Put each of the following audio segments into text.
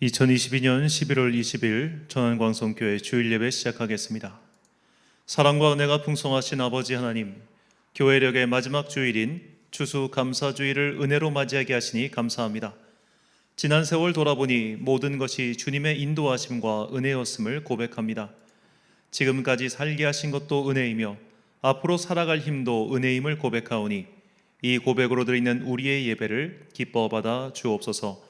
2022년 11월 20일 전안광성교회 주일예배 시작하겠습니다. 사랑과 은혜가 풍성하신 아버지 하나님, 교회력의 마지막 주일인 추수감사주일을 은혜로 맞이하게 하시니 감사합니다. 지난 세월 돌아보니 모든 것이 주님의 인도하심과 은혜였음을 고백합니다. 지금까지 살게 하신 것도 은혜이며 앞으로 살아갈 힘도 은혜임을 고백하오니 이 고백으로 드리는 우리의 예배를 기뻐 받아 주옵소서.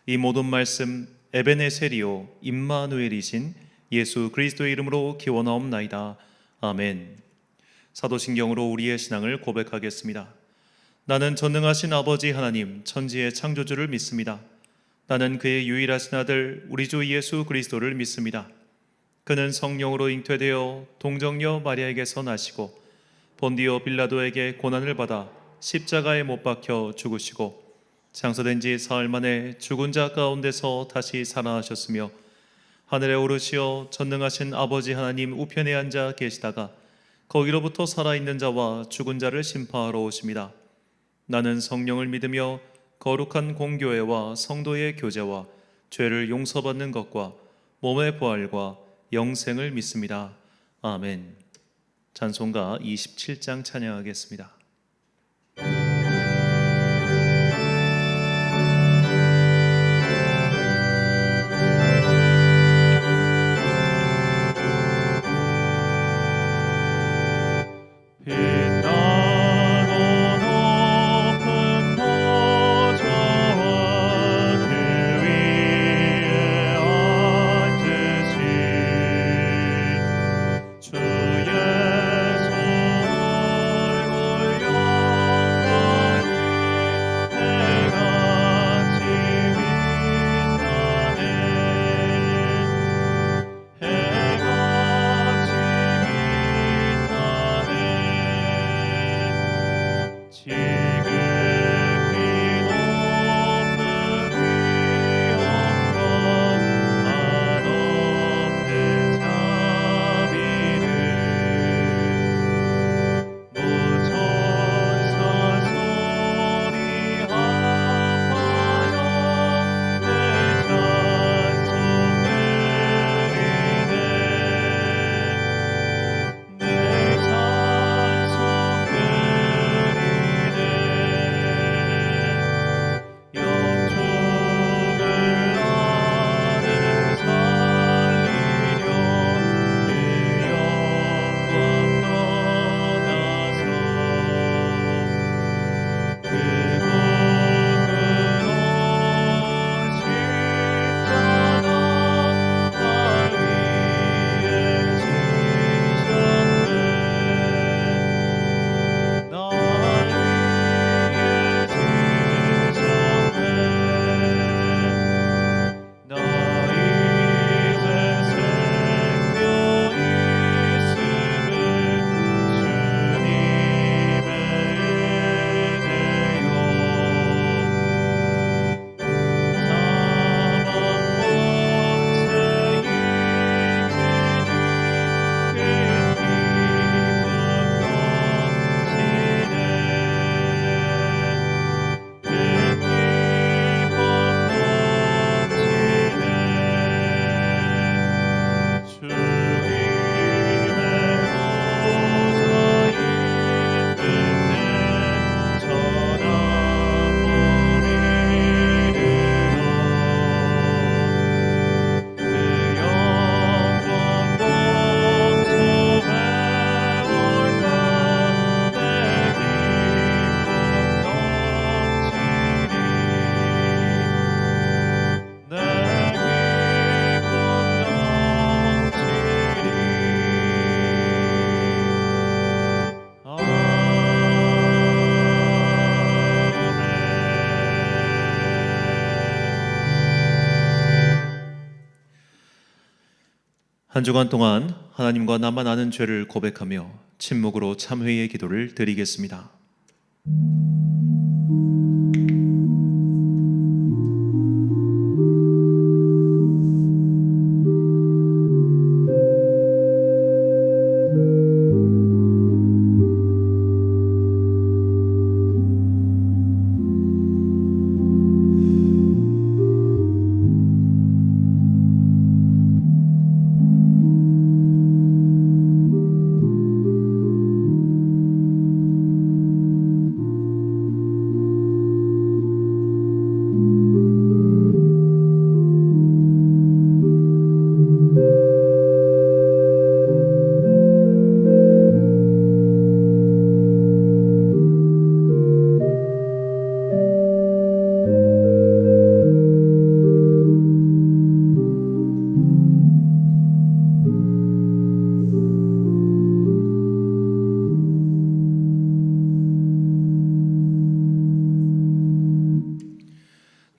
이 모든 말씀 에베네세리오 임마누엘이신 예수 그리스도의 이름으로 기원하옵나이다. 아멘. 사도신경으로 우리의 신앙을 고백하겠습니다. 나는 전능하신 아버지 하나님 천지의 창조주를 믿습니다. 나는 그의 유일하신 아들 우리 주 예수 그리스도를 믿습니다. 그는 성령으로 잉태되어 동정녀 마리아에게서 나시고 본디오 빌라도에게 고난을 받아 십자가에 못 박혀 죽으시고 장사된 지 사흘 만에 죽은 자 가운데서 다시 살아나셨으며 하늘에 오르시어 전능하신 아버지 하나님 우편에 앉아 계시다가 거기로부터 살아있는 자와 죽은 자를 심판하러 오십니다. 나는 성령을 믿으며 거룩한 공교회와 성도의 교제와 죄를 용서받는 것과 몸의 부활과 영생을 믿습니다. 아멘. 찬송가 27장 찬양하겠습니다. 한 주간 동안 하나님과 나만 아는 죄를 고백하며 침묵으로 참회의 기도를 드리겠습니다.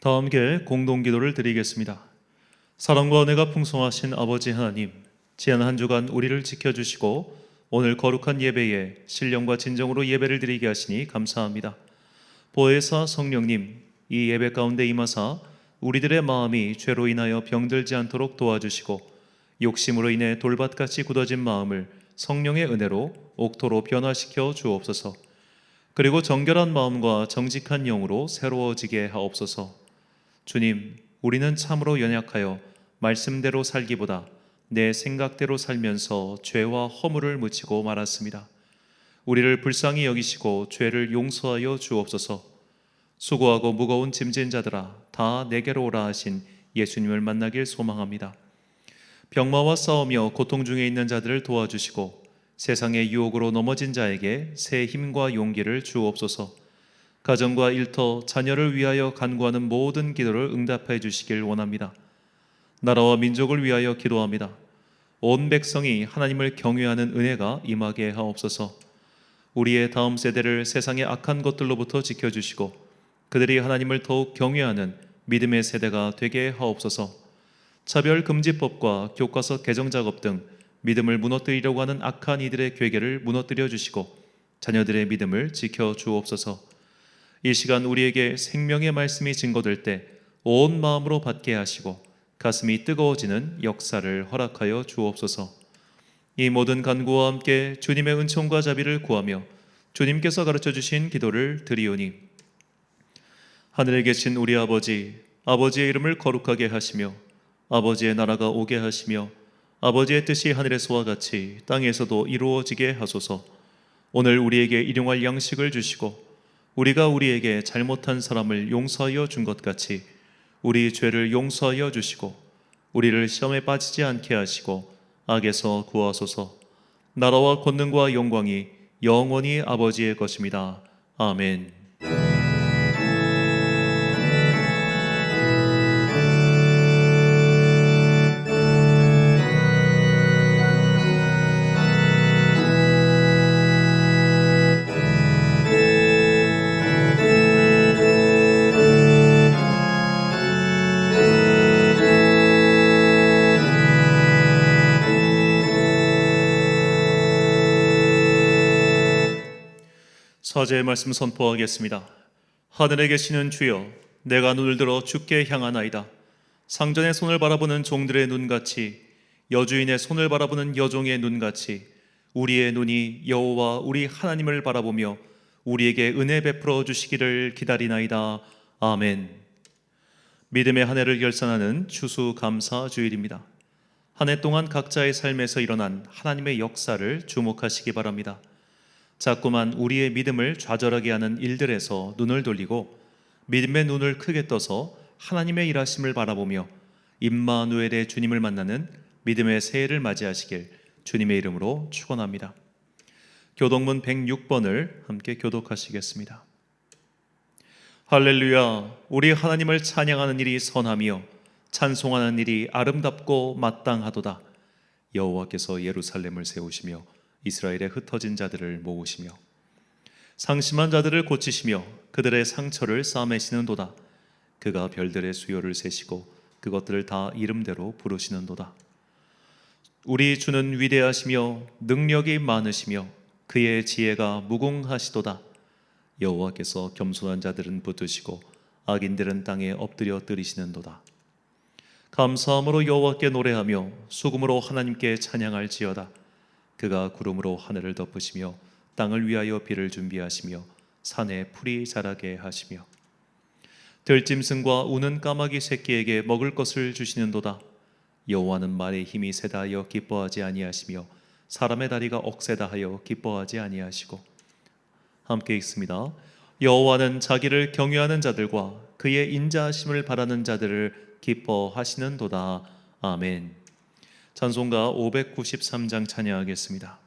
다 함께 공동기도를 드리겠습니다. 사랑과 은혜가 풍성하신 아버지 하나님, 지난 한 주간 우리를 지켜주시고 오늘 거룩한 예배에 신령과 진정으로 예배를 드리게 하시니 감사합니다. 보혜사 성령님, 이 예배 가운데 임하사 우리들의 마음이 죄로 인하여 병들지 않도록 도와주시고 욕심으로 인해 돌밭같이 굳어진 마음을 성령의 은혜로 옥토로 변화시켜 주옵소서. 그리고 정결한 마음과 정직한 영으로 새로워지게 하옵소서. 주님, 우리는 참으로 연약하여 말씀대로 살기보다 내 생각대로 살면서 죄와 허물을 묻히고 말았습니다. 우리를 불쌍히 여기시고 죄를 용서하여 주옵소서. 수고하고 무거운 짐진 자들아 다 내게로 오라 하신 예수님을 만나길 소망합니다. 병마와 싸우며 고통 중에 있는 자들을 도와주시고 세상의 유혹으로 넘어진 자에게 새 힘과 용기를 주옵소서. 가정과 일터, 자녀를 위하여 간구하는 모든 기도를 응답해 주시길 원합니다. 나라와 민족을 위하여 기도합니다. 온 백성이 하나님을 경외하는 은혜가 임하게 하옵소서. 우리의 다음 세대를 세상의 악한 것들로부터 지켜주시고 그들이 하나님을 더욱 경외하는 믿음의 세대가 되게 하옵소서. 차별금지법과 교과서 개정 작업 등 믿음을 무너뜨리려고 하는 악한 이들의 괴계를 무너뜨려 주시고 자녀들의 믿음을 지켜 주옵소서. 이 시간 우리에게 생명의 말씀이 증거될 때 온 마음으로 받게 하시고 가슴이 뜨거워지는 역사를 허락하여 주옵소서. 이 모든 간구와 함께 주님의 은총과 자비를 구하며 주님께서 가르쳐 주신 기도를 드리오니 하늘에 계신 우리 아버지, 아버지의 이름을 거룩하게 하시며 아버지의 나라가 오게 하시며 아버지의 뜻이 하늘에서와 같이 땅에서도 이루어지게 하소서. 오늘 우리에게 일용할 양식을 주시고 우리가 우리에게 잘못한 사람을 용서하여 준 것 같이 우리 죄를 용서하여 주시고 우리를 시험에 빠지지 않게 하시고 악에서 구하소서. 나라와 권능과 영광이 영원히 아버지의 것입니다. 아멘. 사제의 말씀 선포하겠습니다. 하늘에 계시는 주여, 내가 눈을 들어 주께 향하나이다. 상전의 손을 바라보는 종들의 눈같이 여주인의 손을 바라보는 여종의 눈같이 우리의 눈이 여호와 우리 하나님을 바라보며 우리에게 은혜 베풀어 주시기를 기다리나이다. 아멘. 믿음의 한 해를 결산하는 추수감사주일입니다. 한 해 동안 각자의 삶에서 일어난 하나님의 역사를 주목하시기 바랍니다. 자꾸만 우리의 믿음을 좌절하게 하는 일들에서 눈을 돌리고 믿음의 눈을 크게 떠서 하나님의 일하심을 바라보며 임마누엘의 주님을 만나는 믿음의 새해를 맞이하시길 주님의 이름으로 축원합니다. 교독문 106번을 함께 교독하시겠습니다. 할렐루야, 우리 하나님을 찬양하는 일이 선하며 찬송하는 일이 아름답고 마땅하도다. 여호와께서 예루살렘을 세우시며 이스라엘의 흩어진 자들을 모으시며 상심한 자들을 고치시며 그들의 상처를 싸매시는도다. 그가 별들의 수요를 세시고 그것들을 다 이름대로 부르시는도다. 우리 주는 위대하시며 능력이 많으시며 그의 지혜가 무궁하시도다. 여호와께서 겸손한 자들은 붙드시고 악인들은 땅에 엎드려 뜨리시는도다. 감사함으로 여호와께 노래하며 수금으로 하나님께 찬양할지어다. 그가 구름으로 하늘을 덮으시며 땅을 위하여 비를 준비하시며 산에 풀이 자라게 하시며 들짐승과 우는 까마귀 새끼에게 먹을 것을 주시는도다. 여호와는 말의 힘이 세다 하여 기뻐하지 아니하시며 사람의 다리가 억세다 하여 기뻐하지 아니하시고 함께 읽습니다. 여호와는 자기를 경외하는 자들과 그의 인자하심을 바라는 자들을 기뻐하시는도다. 아멘. 찬송가 593장 찬양하겠습니다.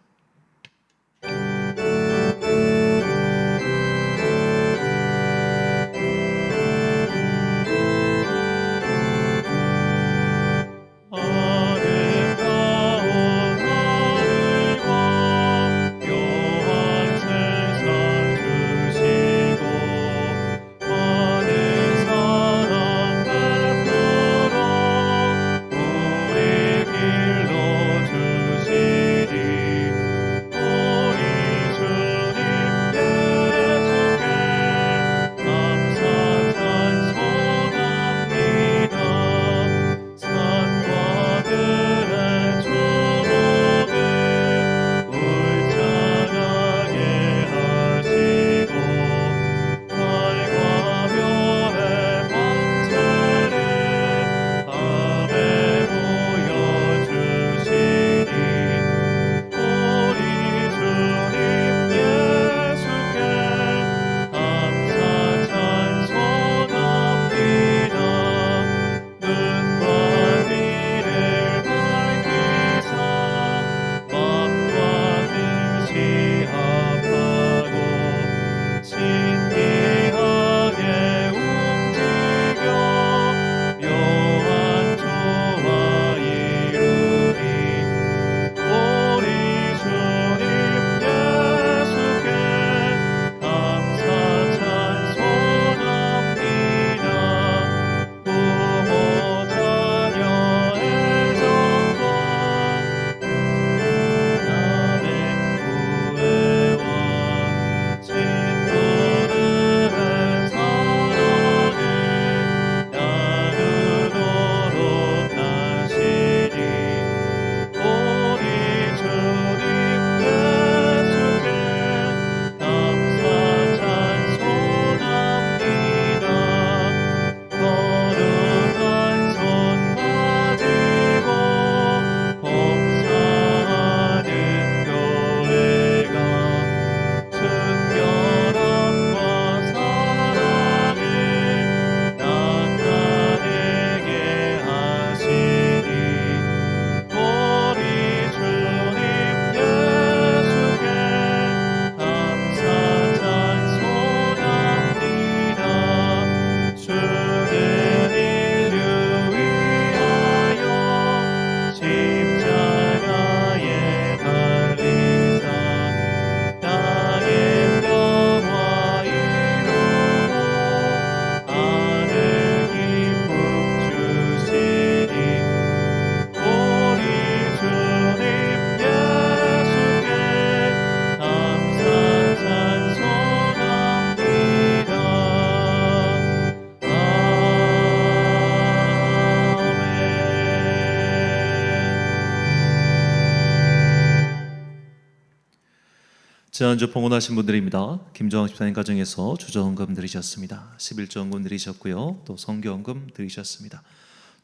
지난주 봉헌하신 분들입니다. 김정학 집사님 가정에서 주저헌금 드리셨습니다. 11조 헌금 드리셨고요. 또 성교헌금 드리셨습니다.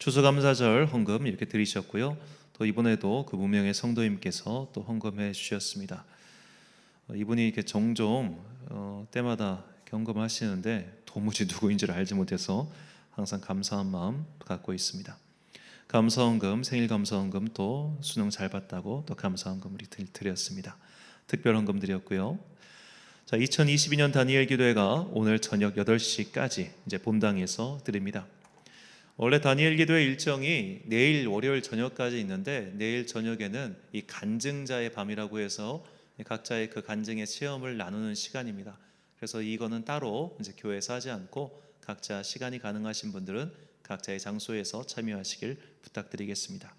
추수감사절 헌금 이렇게 드리셨고요. 또 이번에도 그 무명의 성도님께서 또 헌금해 주셨습니다. 이분이 이렇게 종종 때마다 헌금하시는데 도무지 누구인지를 알지 못해서 항상 감사한 마음 갖고 있습니다. 감사헌금, 생일감사헌금 또 수능 잘 봤다고 또 감사헌금을 드렸습니다. 특별헌금 드렸고요. 자, 2022년 다니엘 기도회가 오늘 저녁 8시까지 이제 본당에서 드립니다. 원래 다니엘 기도회 일정이 내일 월요일 저녁까지 있는데 내일 저녁에는 이 간증자의 밤이라고 해서 각자의 그 간증의 체험을 나누는 시간입니다. 그래서 이거는 따로 이제 교회에서 하지 않고 각자 시간이 가능하신 분들은 각자의 장소에서 참여하시길 부탁드리겠습니다.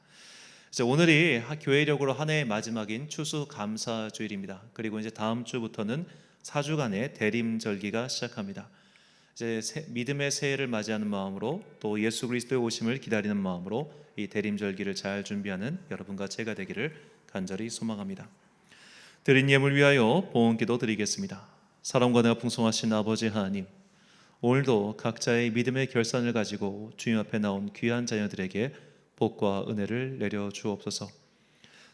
오늘이 교회력으로 한 해의 마지막인 추수감사주일입니다. 그리고 이제 다음 주부터는 4주간의 대림절기가 시작합니다. 이제 믿음의 새해를 맞이하는 마음으로 또 예수 그리스도의 오심을 기다리는 마음으로 이 대림절기를 잘 준비하는 여러분과 제가 되기를 간절히 소망합니다. 드린 예물 위하여 봉헌기도 드리겠습니다. 사랑과 은혜가 풍성하신 아버지 하나님, 오늘도 각자의 믿음의 결산을 가지고 주님 앞에 나온 귀한 자녀들에게 복과 은혜를 내려 주옵소서.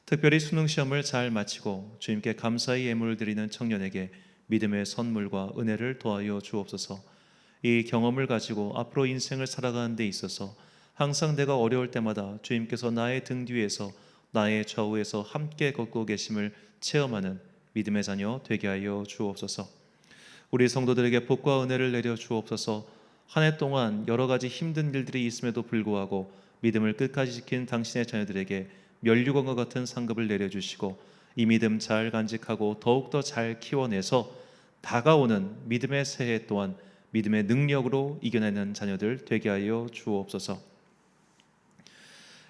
특별히 수능 시험을 잘 마치고 주님께 감사의 예물을 드리는 청년에게 믿음의 선물과 은혜를 더하여 주옵소서. 이 경험을 가지고 앞으로 인생을 살아가는 데 있어서 항상 내가 어려울 때마다 주님께서 나의 등 뒤에서 나의 좌우에서 함께 걷고 계심을 체험하는 믿음의 자녀 되게 하여 주옵소서. 우리 성도들에게 복과 은혜를 내려 주옵소서. 한 해 동안 여러 가지 힘든 일들이 있음에도 불구하고 믿음을 끝까지 지킨 당신의 자녀들에게 면류관과 같은 상급을 내려주시고 이 믿음 잘 간직하고 더욱더 잘 키워내서 다가오는 믿음의 새해 또한 믿음의 능력으로 이겨내는 자녀들 되게 하여 주옵소서.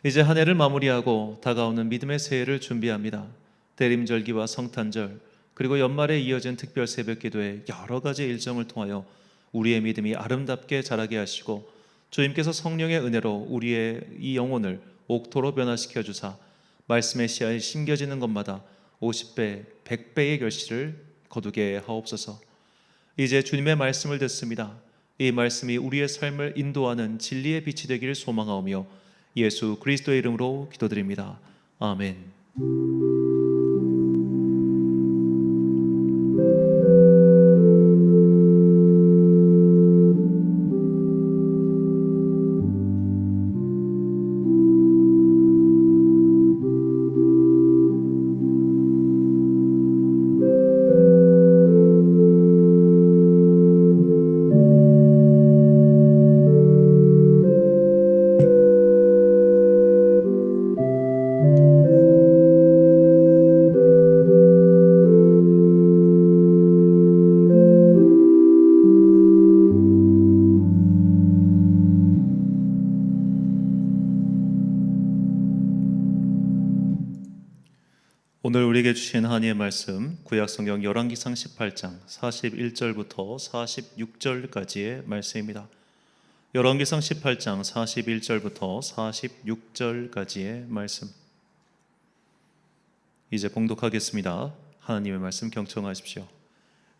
이제 한 해를 마무리하고 다가오는 믿음의 새해를 준비합니다. 대림절기와 성탄절 그리고 연말에 이어진 특별 새벽기도의 여러 가지 일정을 통하여 우리의 믿음이 아름답게 자라게 하시고 주님께서 성령의 은혜로 우리의 이 영혼을 옥토로 변화시켜 주사 말씀의 씨앗이 심겨지는 것마다 50배, 100배의 결실을 거두게 하옵소서. 이제 주님의 말씀을 듣습니다. 이 말씀이 우리의 삶을 인도하는 진리의 빛이 되기를 소망하오며 예수 그리스도의 이름으로 기도드립니다. 아멘. 오늘 우리에게 주신 하나님의 말씀 구약성경 열왕기상 18장 41절부터 46절까지의 말씀입니다. 열왕기상 18장 41절부터 46절까지의 말씀 이제 봉독하겠습니다. 하나님의 말씀 경청하십시오.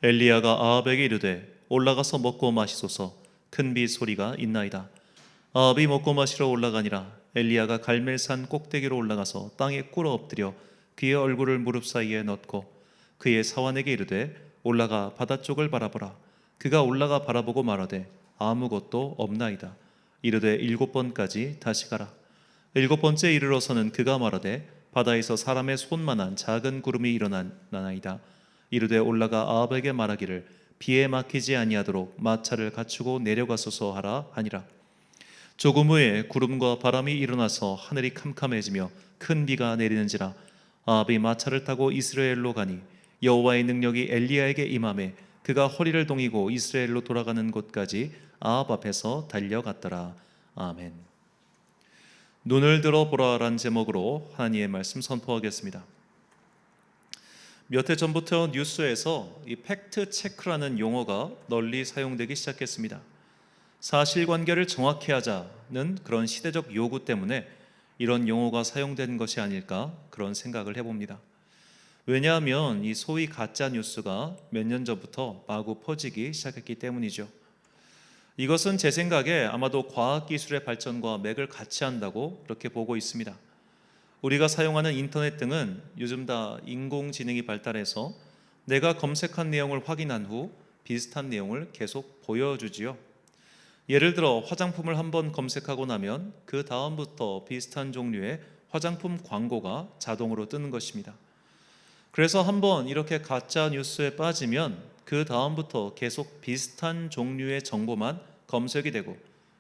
엘리야가 아합에게 이르되 올라가서 먹고 마시소서. 큰 비 소리가 있나이다. 아합이 먹고 마시러 올라가니라. 엘리야가 갈멜산 꼭대기로 올라가서 땅에 꿇어 엎드려 그의 얼굴을 무릎 사이에 넣고 그의 사환에게 이르되 올라가 바다 쪽을 바라보라. 그가 올라가 바라보고 말하되 아무것도 없나이다. 이르되 7번까지 다시 가라. 7번째 이르러서는 그가 말하되 바다에서 사람의 손만한 작은 구름이 일어나나이다. 이르되 올라가 아합에게 말하기를 비에 막히지 아니하도록 마차를 갖추고 내려가소서 하라 하니라. 조금 후에 구름과 바람이 일어나서 하늘이 캄캄해지며 큰 비가 내리는지라. 아합이 마차를 타고 이스라엘로 가니 여호와의 능력이 엘리야에게 임하매 그가 허리를 동이고 이스라엘로 돌아가는 곳까지 아합 앞에서 달려갔더라. 아멘. 눈을 들어 보라라는 제목으로 하나님의 말씀 선포하겠습니다. 몇 해 전부터 뉴스에서 이 팩트 체크라는 용어가 널리 사용되기 시작했습니다. 사실관계를 정확히 하자는 그런 시대적 요구 때문에 이런 용어가 사용된 것이 아닐까 그런 생각을 해봅니다. 왜냐하면 이 소위 가짜 뉴스가 몇 년 전부터 마구 퍼지기 시작했기 때문이죠. 이것은 제 생각에 아마도 과학기술의 발전과 맥을 같이 한다고 그렇게 보고 있습니다. 우리가 사용하는 인터넷 등은 요즘 다 인공지능이 발달해서 내가 검색한 내용을 확인한 후 비슷한 내용을 계속 보여주지요. 예를 들어 화장품을 한번 검색하고 나면 그 다음부터 비슷한 종류의 화장품 광고가 자동으로 뜨는 것입니다. 그래서 한번 이렇게 가짜 뉴스에 빠지면 그 다음부터 계속 비슷한 종류의 정보만 검색이 되고,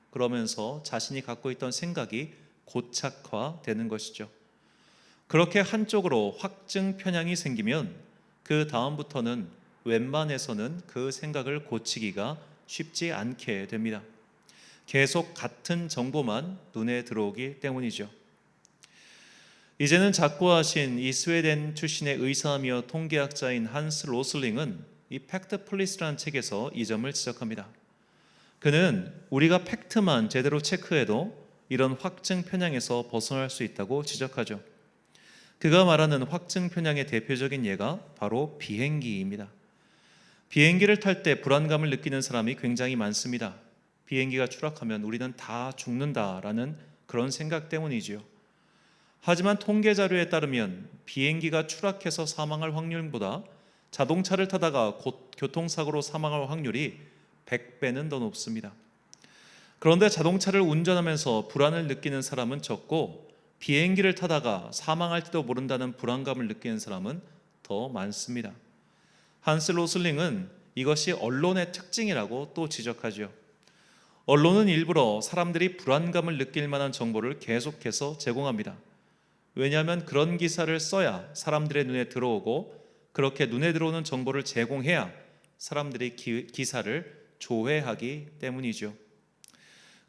그러면서 자신이 갖고 있던 생각이 고착화되는 것이죠. 그렇게 한쪽으로 확증 편향이 생기면 그 다음부터는 웬만해서는 그 생각을 고치기가 쉽지 않게 됩니다. 계속 같은 정보만 눈에 들어오기 때문이죠. 이제는 작고하신 이 스웨덴 출신의 의사이며 통계학자인 한스 로슬링은 이 팩트 플리스라는 책에서 이 점을 지적합니다. 그는 우리가 팩트만 제대로 체크해도 이런 확증 편향에서 벗어날 수 있다고 지적하죠. 그가 말하는 확증 편향의 대표적인 예가 바로 비행기입니다. 비행기를 탈 때 불안감을 느끼는 사람이 굉장히 많습니다. 비행기가 추락하면 우리는 다 죽는다라는 그런 생각 때문이지요. 하지만 통계 자료에 따르면 비행기가 추락해서 사망할 확률보다 자동차를 타다가 교통사고로 사망할 확률이 100배는 더 높습니다. 그런데 자동차를 운전하면서 불안을 느끼는 사람은 적고 비행기를 타다가 사망할지도 모른다는 불안감을 느끼는 사람은 더 많습니다. 한스 로슬링은 이것이 언론의 특징이라고 또 지적하죠. 언론은 일부러 사람들이 불안감을 느낄 만한 정보를 계속해서 제공합니다. 왜냐하면 그런 기사를 써야 사람들의 눈에 들어오고, 그렇게 눈에 들어오는 정보를 제공해야 사람들이 기사를 조회하기 때문이죠.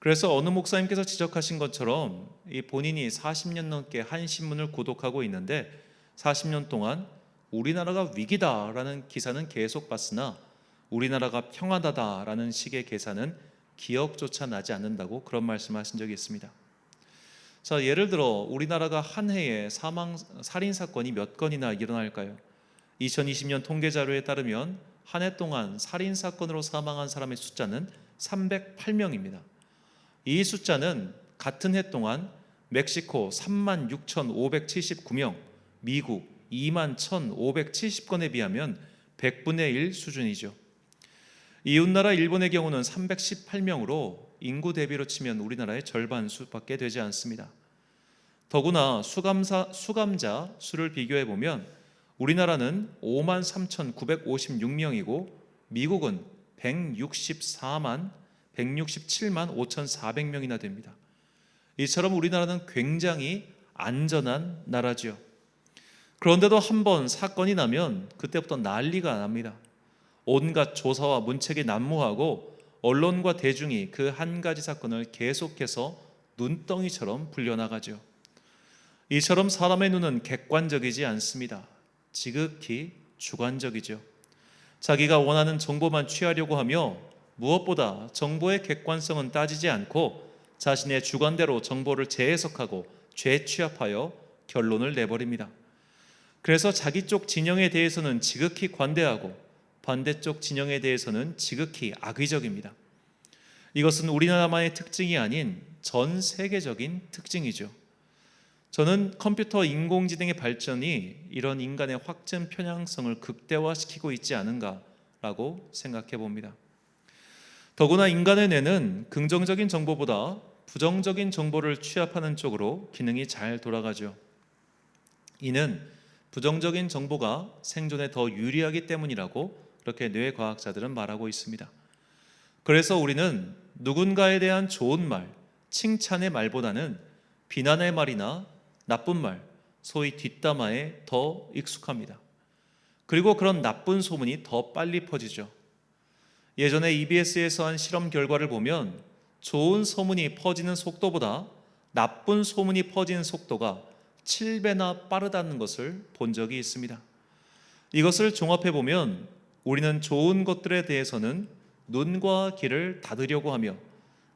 그래서 어느 목사님께서 지적하신 것처럼 이 본인이 40년 넘게 한 신문을 구독하고 있는데 40년 동안 우리나라가 위기다라는 기사는 계속 봤으나 우리나라가 평화다라는 식의 기사는 기억조차 나지 않는다고 그런 말씀하신 적이 있습니다. 자, 예를 들어 우리나라가 한 해에 살인 사건이 몇 건이나 일어날까요? 2020년 통계 자료에 따르면 한 해 동안 살인 사건으로 사망한 사람의 숫자는 308명입니다. 이 숫자는 같은 해 동안 멕시코 36,579명, 미국 21,570건에 비하면 100분의 1 수준이죠. 이웃나라 일본의 경우는 318명으로 인구 대비로 치면 우리나라의 절반 수밖에 되지 않습니다. 더구나 수감자 수를 비교해 보면 우리나라는 53,956명이고 미국은 167만 5,400명이나 됩니다. 이처럼 우리나라는 굉장히 안전한 나라죠. 그런데도 한번 사건이 나면 그때부터 난리가 납니다. 온갖 조사와 문책이 난무하고 언론과 대중이 그 한 가지 사건을 계속해서 눈덩이처럼 불려나가죠. 이처럼 사람의 눈은 객관적이지 않습니다. 지극히 주관적이죠. 자기가 원하는 정보만 취하려고 하며 무엇보다 정보의 객관성은 따지지 않고 자신의 주관대로 정보를 재해석하고 재취합하여 결론을 내버립니다. 그래서 자기 쪽 진영에 대해서는 지극히 관대하고 반대쪽 진영에 대해서는 지극히 악의적입니다. 이것은 우리나라만의 특징이 아닌 전 세계적인 특징이죠. 저는 컴퓨터 인공지능의 발전이 이런 인간의 확증 편향성을 극대화시키고 있지 않은가라고 생각해 봅니다. 더구나 인간의 뇌는 긍정적인 정보보다 부정적인 정보를 취합하는 쪽으로 기능이 잘 돌아가죠. 이는 부정적인 정보가 생존에 더 유리하기 때문이라고 그렇게 뇌과학자들은 말하고 있습니다. 그래서 우리는 누군가에 대한 좋은 말, 칭찬의 말보다는 비난의 말이나 나쁜 말, 소위 뒷담화에 더 익숙합니다. 그리고 그런 나쁜 소문이 더 빨리 퍼지죠. 예전에 EBS에서 한 실험 결과를 보면 좋은 소문이 퍼지는 속도보다 나쁜 소문이 퍼지는 속도가 7배나 빠르다는 것을 본 적이 있습니다. 이것을 종합해 보면 우리는 좋은 것들에 대해서는 눈과 귀를 닫으려고 하며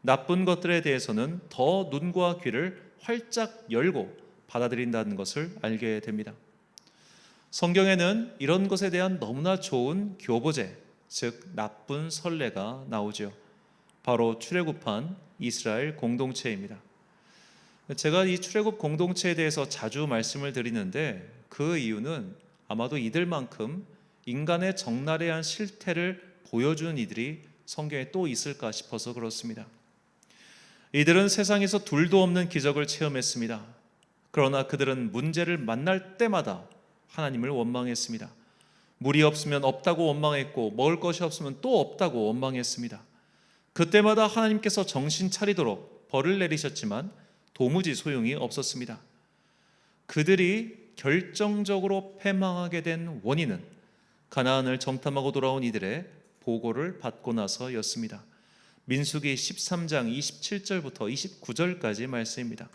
나쁜 것들에 대해서는 더 눈과 귀를 활짝 열고 받아들인다는 것을 알게 됩니다. 성경에는 이런 것에 대한 너무나 좋은 교보제, 즉 나쁜 선례가 나오죠. 바로 출애굽한 이스라엘 공동체입니다. 제가 이 출애굽 공동체에 대해서 자주 말씀을 드리는데 그 이유는 아마도 이들만큼 인간의 적나라한 실태를 보여주는 이들이 성경에 또 있을까 싶어서 그렇습니다. 이들은 세상에서 둘도 없는 기적을 체험했습니다. 그러나 그들은 문제를 만날 때마다 하나님을 원망했습니다. 물이 없으면 없다고 원망했고 먹을 것이 없으면 또 없다고 원망했습니다. 그때마다 하나님께서 정신 차리도록 벌을 내리셨지만 도무지 소용이 없었습니다. 그들이 결정적으로 패망하게 된 원인은 가나안을 정탐하고 돌아온 이들의 보고를 받고 나서였습니다. 민수기 13장 27절부터 29절까지 말씀입니다.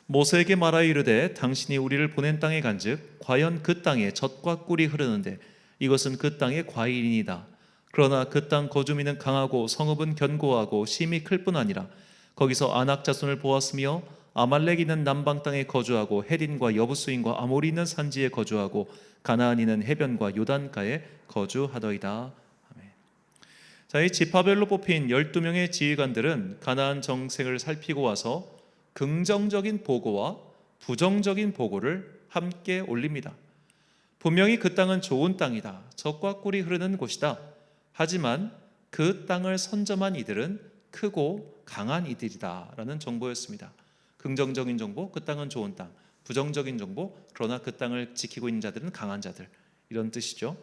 모세에게 말하여 이르되 당신이 우리를 보낸 땅에 간즉 과연 그 땅에 젖과 꿀이 흐르는데 이것은 그 땅의 과일이니이다. 그러나 그 땅 거주민은 강하고 성읍은 견고하고 심이 클 뿐 아니라 거기서 아낙 자손을 보았으며 아말렉 있는 남방 땅에 거주하고 헷인과 여부스인과 아모리 있는 산지에 거주하고 가나안인은 해변과 요단가에 거주하더이다. 아멘. 자, 이 지파별로 뽑힌 12명의 지휘관들은 가나안 정책을 살피고 와서 긍정적인 보고와 부정적인 보고를 함께 올립니다. 분명히 그 땅은 좋은 땅이다. 젖과 꿀이 흐르는 곳이다. 하지만 그 땅을 선점한 이들은 크고 강한 이들이다 라는 정보였습니다. 긍정적인 정보, 그 땅은 좋은 땅. 부정적인 정보, 그러나 그 땅을 지키고 있는 자들은 강한 자들, 이런 뜻이죠.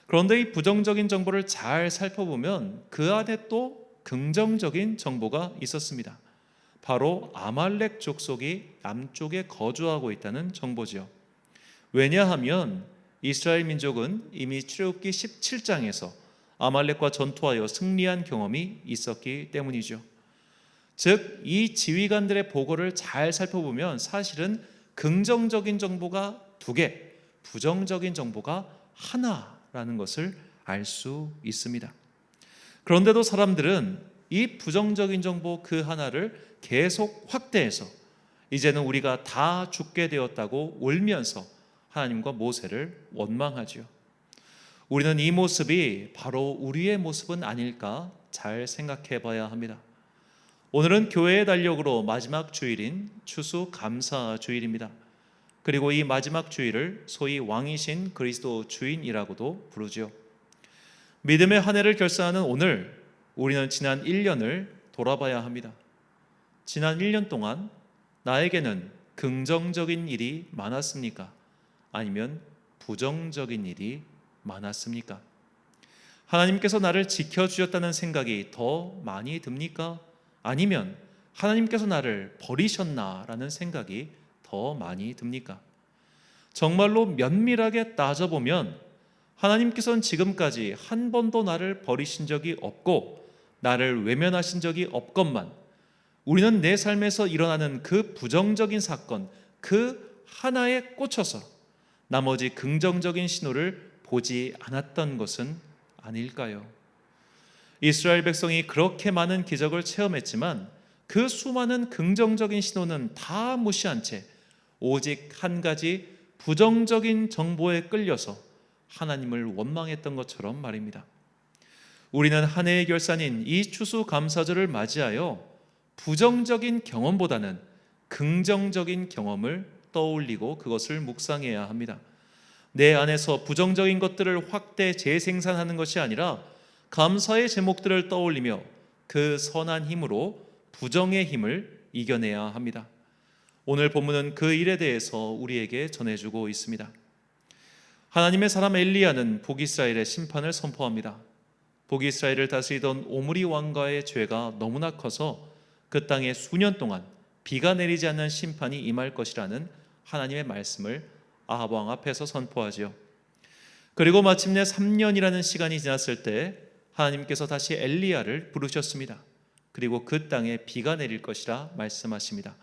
그런데 이 부정적인 정보를 잘 살펴보면 그 안에 또 긍정적인 정보가 있었습니다. 바로 아말렉 족속이 남쪽에 거주하고 있다는 정보지요. 왜냐하면 이스라엘 민족은 이미 출애굽기 17장에서 아말렉과 전투하여 승리한 경험이 있었기 때문이죠. 즉, 이 지휘관들의 보고를 잘 살펴보면 사실은 긍정적인 정보가 2개, 부정적인 정보가 하나라는 것을 알 수 있습니다. 그런데도 사람들은 이 부정적인 정보 그 하나를 계속 확대해서 이제는 우리가 다 죽게 되었다고 울면서 하나님과 모세를 원망하지요. 우리는 이 모습이 바로 우리의 모습은 아닐까 잘 생각해 봐야 합니다. 오늘은 교회의 달력으로 마지막 주일인 추수감사 주일입니다. 그리고 이 마지막 주일을 소위 왕이신 그리스도 주인이라고도 부르죠. 믿음의 한 해를 결산하는 오늘, 우리는 지난 1년을 돌아봐야 합니다. 지난 1년 동안 나에게는 긍정적인 일이 많았습니까? 아니면 부정적인 일이 많았습니까? 하나님께서 나를 지켜주셨다는 생각이 더 많이 듭니까? 아니면 하나님께서 나를 버리셨나라는 생각이 더 많이 듭니까? 정말로 면밀하게 따져보면 하나님께서는 지금까지 한 번도 나를 버리신 적이 없고 나를 외면하신 적이 없건만 우리는 내 삶에서 일어나는 그 부정적인 사건 그 하나에 꽂혀서 나머지 긍정적인 신호를 보지 않았던 것은 아닐까요? 이스라엘 백성이 그렇게 많은 기적을 체험했지만 그 수많은 긍정적인 신호는 다 무시한 채 오직 한 가지 부정적인 정보에 끌려서 하나님을 원망했던 것처럼 말입니다. 우리는 한 해의 결산인 이 추수감사절을 맞이하여 부정적인 경험보다는 긍정적인 경험을 떠올리고 그것을 묵상해야 합니다. 내 안에서 부정적인 것들을 확대 재생산하는 것이 아니라 감사의 제목들을 떠올리며 그 선한 힘으로 부정의 힘을 이겨내야 합니다. 오늘 본문은 그 일에 대해서 우리에게 전해주고 있습니다. 하나님의 사람 엘리야는 북이스라엘의 심판을 선포합니다. 북이스라엘을 다스리던 오므리 왕가의 죄가 너무나 커서 그 땅에 수년 동안 비가 내리지 않는 심판이 임할 것이라는 하나님의 말씀을 아합 왕 앞에서 선포하지요. 그리고 마침내 3년이라는 시간이 지났을 때 하나님께서 다시 엘리야를 부르셨습니다. 그리고 그 땅에 비가 내릴 것이라 말씀하십니다.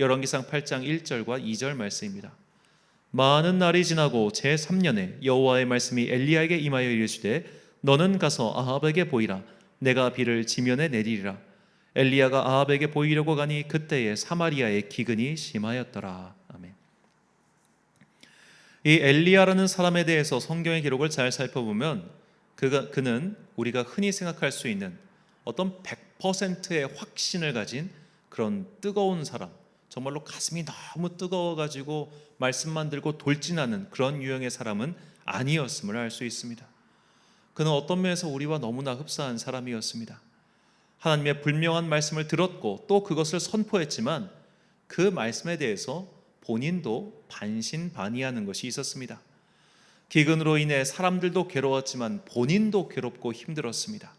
열왕기상 8장 1절과 2절 말씀입니다. 많은 날이 지나고 제3년에 여호와의 말씀이 엘리야에게 임하여 이르시되 너는 가서 아합에게 보이라. 내가 비를 지면에 내리리라. 엘리야가 아합에게 보이려고 가니 그때에 사마리아의 기근이 심하였더라. 아멘. 이 엘리야라는 사람에 대해서 성경의 기록을 잘 살펴보면 그는 우리가 흔히 생각할 수 있는 어떤 100%의 확신을 가진 그런 뜨거운 사람, 정말로 가슴이 너무 뜨거워가지고 말씀만 들고 돌진하는 그런 유형의 사람은 아니었음을 알 수 있습니다. 그는 어떤 면에서 우리와 너무나 흡사한 사람이었습니다. 하나님의 분명한 말씀을 들었고 또 그것을 선포했지만 그 말씀에 대해서 본인도 반신반의하는 것이 있었습니다. 기근으로 인해 사람들도 괴로웠지만 본인도 괴롭고 힘들었습니다.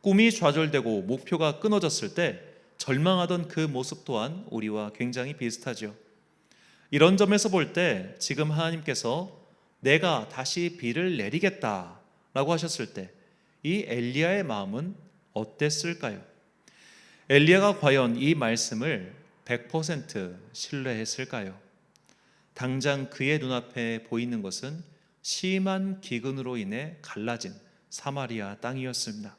꿈이 좌절되고 목표가 끊어졌을 때 절망하던 그 모습 또한 우리와 굉장히 비슷하죠. 이런 점에서 볼 때 지금 하나님께서 내가 다시 비를 내리겠다라고 하셨을 때 이 엘리야의 마음은 어땠을까요? 엘리야가 과연 이 말씀을 100% 신뢰했을까요? 당장 그의 눈앞에 보이는 것은 심한 기근으로 인해 갈라진 사마리아 땅이었습니다.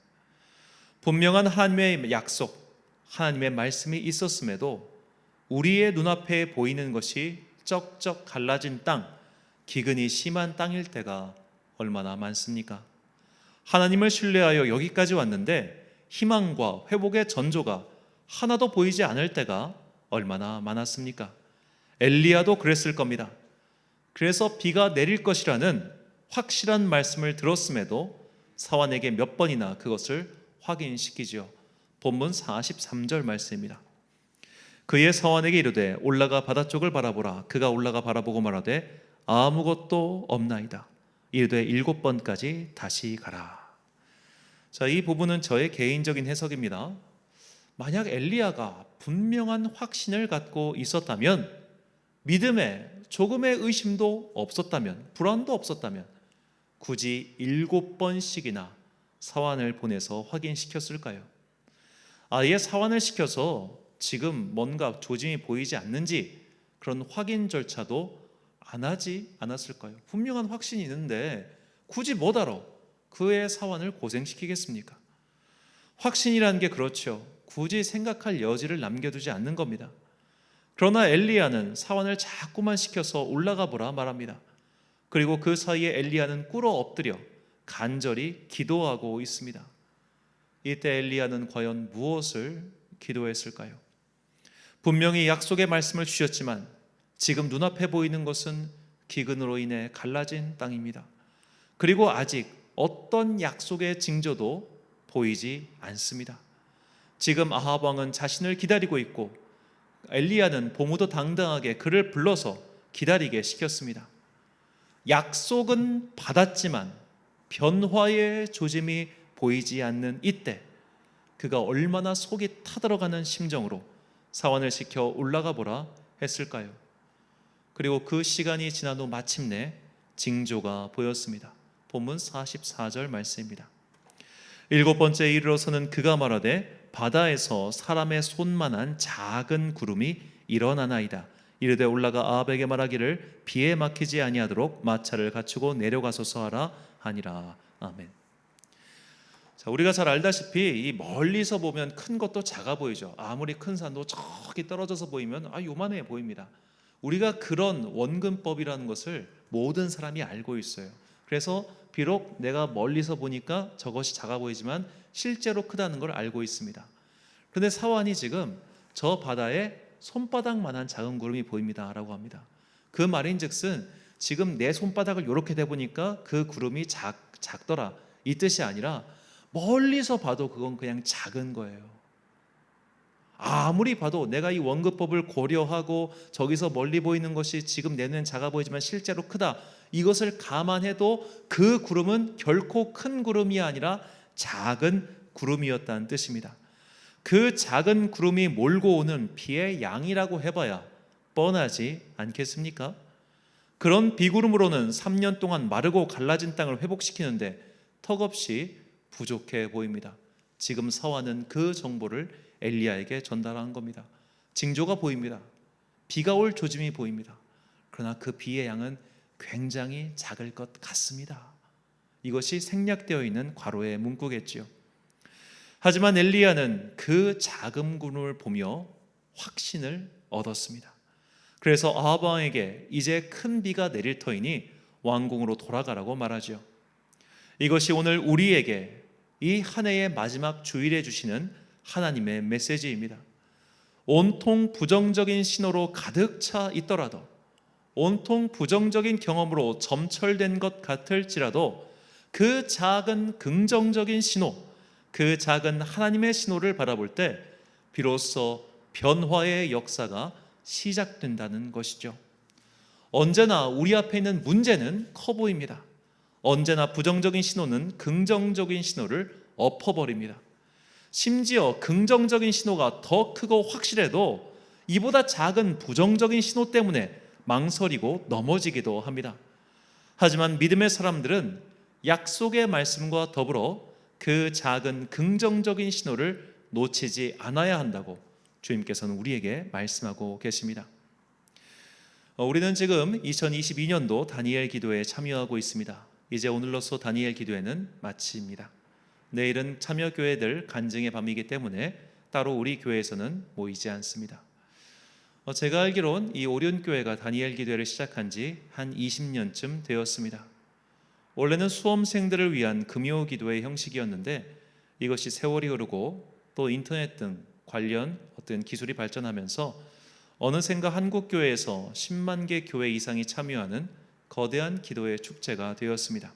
분명한 하나님의 약속, 하나님의 말씀이 있었음에도 우리의 눈앞에 보이는 것이 쩍쩍 갈라진 땅, 기근이 심한 땅일 때가 얼마나 많습니까? 하나님을 신뢰하여 여기까지 왔는데 희망과 회복의 전조가 하나도 보이지 않을 때가 얼마나 많았습니까? 엘리야도 그랬을 겁니다. 그래서 비가 내릴 것이라는 확실한 말씀을 들었음에도 사환에게 몇 번이나 그것을 확인시키죠. 본문 43절 말씀입니다. 그의 사환에게 이르되 올라가 바다 쪽을 바라보라. 그가 올라가 바라보고 말하되 아무것도 없나이다. 이르되 7번까지 다시 가라. 자, 이 부분은 저의 개인적인 해석입니다. 만약 엘리야가 분명한 확신을 갖고 있었다면, 믿음에 조금의 의심도 없었다면, 불안도 없었다면 굳이 7번씩이나 사환을 보내서 확인시켰을까요? 아예 사환을 시켜서 지금 뭔가 조짐이 보이지 않는지 그런 확인 절차도 안 하지 않았을까요? 분명한 확신이 있는데 굳이 뭐하러 그의 사환을 고생시키겠습니까? 확신이라는 게 그렇죠. 굳이 생각할 여지를 남겨두지 않는 겁니다. 그러나 엘리야는 사환을 자꾸만 시켜서 올라가 보라 말합니다. 그리고 그 사이에 엘리야는 꿇어 엎드려 간절히 기도하고 있습니다. 이때 엘리야는 과연 무엇을 기도했을까요? 분명히 약속의 말씀을 주셨지만 지금 눈앞에 보이는 것은 기근으로 인해 갈라진 땅입니다. 그리고 아직 어떤 약속의 징조도 보이지 않습니다. 지금 아합 왕은 자신을 기다리고 있고 엘리야는 보무도 당당하게 그를 불러서 기다리게 시켰습니다. 약속은 받았지만 변화의 조짐이 보이지 않는 이때 그가 얼마나 속이 타들어가는 심정으로 사환을 시켜 올라가 보라 했을까요? 그리고 그 시간이 지난 후 마침내 징조가 보였습니다. 본문 44절 말씀입니다. 7번째에 이르러서는 그가 말하되 바다에서 사람의 손만한 작은 구름이 일어나나이다. 이르되 올라가 아합에게 말하기를 비에 막히지 아니하도록 마차를 갖추고 내려가소서 하라 하니라. 아멘. 자, 우리가 잘 알다시피 이 멀리서 보면 큰 것도 작아 보이죠. 아무리 큰 산도 저기 떨어져서 보이면 요만해 보입니다. 우리가 그런 원근법이라는 것을 모든 사람이 알고 있어요. 그래서 비록 내가 멀리서 보니까 저것이 작아 보이지만 실제로 크다는 걸 알고 있습니다. 그런데 사환이 지금 저 바다에 손바닥만한 작은 구름이 보입니다 라고 합니다. 그 말인즉슨 지금 내 손바닥을 이렇게 대보니까 그 구름이 작더라 이 뜻이 아니라 멀리서 봐도 그건 그냥 작은 거예요. 아무리 봐도 내가 이 원근법을 고려하고 저기서 멀리 보이는 것이 지금 내 눈엔 작아 보이지만 실제로 크다, 이것을 감안해도 그 구름은 결코 큰 구름이 아니라 작은 구름이었다는 뜻입니다. 그 작은 구름이 몰고 오는 비의 양이라고 해봐야 뻔하지 않겠습니까? 그런 비구름으로는 3년 동안 마르고 갈라진 땅을 회복시키는데 턱없이 부족해 보입니다. 지금 사환은 그 정보를 엘리야에게 전달한 겁니다. 징조가 보입니다. 비가 올 조짐이 보입니다. 그러나 그 비의 양은 굉장히 작을 것 같습니다. 이것이 생략되어 있는 괄호의 문구겠지요. 하지만 엘리야는 그 작은 구름을 보며 확신을 얻었습니다. 그래서 아합 왕에게 이제 큰 비가 내릴 터이니 왕궁으로 돌아가라고 말하죠. 이것이 오늘 우리에게 이 한 해의 마지막 주일에 주시는 하나님의 메시지입니다. 온통 부정적인 신호로 가득 차 있더라도, 온통 부정적인 경험으로 점철된 것 같을지라도 그 작은 긍정적인 신호, 그 작은 하나님의 신호를 바라볼 때 비로소 변화의 역사가 시작된다는 것이죠. 언제나 우리 앞에 있는 문제는 커 보입니다. 언제나 부정적인 신호는 긍정적인 신호를 엎어버립니다. 심지어 긍정적인 신호가 더 크고 확실해도 이보다 작은 부정적인 신호 때문에 망설이고 넘어지기도 합니다. 하지만 믿음의 사람들은 약속의 말씀과 더불어 그 작은 긍정적인 신호를 놓치지 않아야 한다고 주님께서는 우리에게 말씀하고 계십니다. 우리는 지금 2022년도 다니엘 기도에 참여하고 있습니다. 이제 오늘로써 다니엘 기도회는 마칩니다. 내일은 참여교회들 간증의 밤이기 때문에 따로 우리 교회에서는 모이지 않습니다. 제가 알기론 이 오륜교회가 다니엘 기도회를 시작한 지 한 20년쯤 되었습니다. 원래는 수험생들을 위한 금요 기도회 형식이었는데 이것이 세월이 흐르고 또 인터넷 등 관련 어떤 기술이 발전하면서 어느샌가 한국 교회에서 10만 개 교회 이상이 참여하는 거대한 기도회 축제가 되었습니다.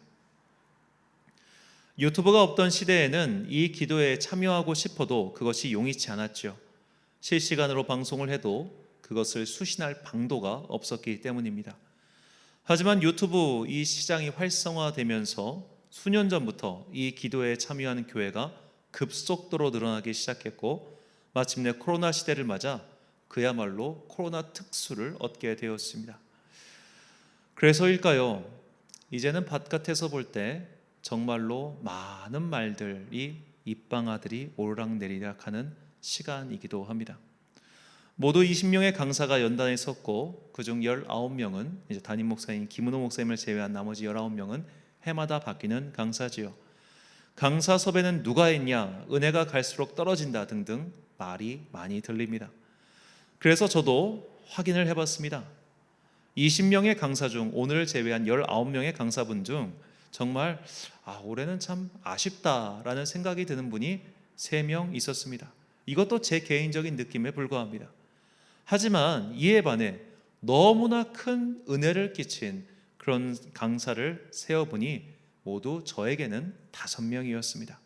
유튜브가 없던 시대에는 이 기도회에 참여하고 싶어도 그것이 용이치 않았죠. 실시간으로 방송을 해도 그것을 수신할 방도가 없었기 때문입니다. 하지만 유튜브 이 시장이 활성화되면서 수년 전부터 이 기도회에 참여하는 교회가 급속도로 늘어나기 시작했고 마침내 코로나 시대를 맞아 그야말로 코로나 특수를 얻게 되었습니다. 그래서일까요? 이제는 바깥에서 볼 때 정말로 많은 말들이 입방아들이 오르락내리락 하는 시간이기도 합니다. 모두 20명의 강사가 연단에 섰고 그중 19명은 이제 담임 목사인 김은호 목사님을 제외한 나머지 19명은 해마다 바뀌는 강사지요. 강사 섭외는 누가 했냐, 은혜가 갈수록 떨어진다 등등 말이 많이 들립니다. 그래서 저도 확인을 해봤습니다. 20명의 강사 중 오늘 제외한 19명의 강사분 중 정말 올해는 참 아쉽다라는 생각이 드는 분이 3명 있었습니다. 이것도 제 개인적인 느낌에 불과합니다. 하지만 이에 반해 너무나 큰 은혜를 끼친 그런 강사를 세어보니 모두 저에게는 5명이었습니다.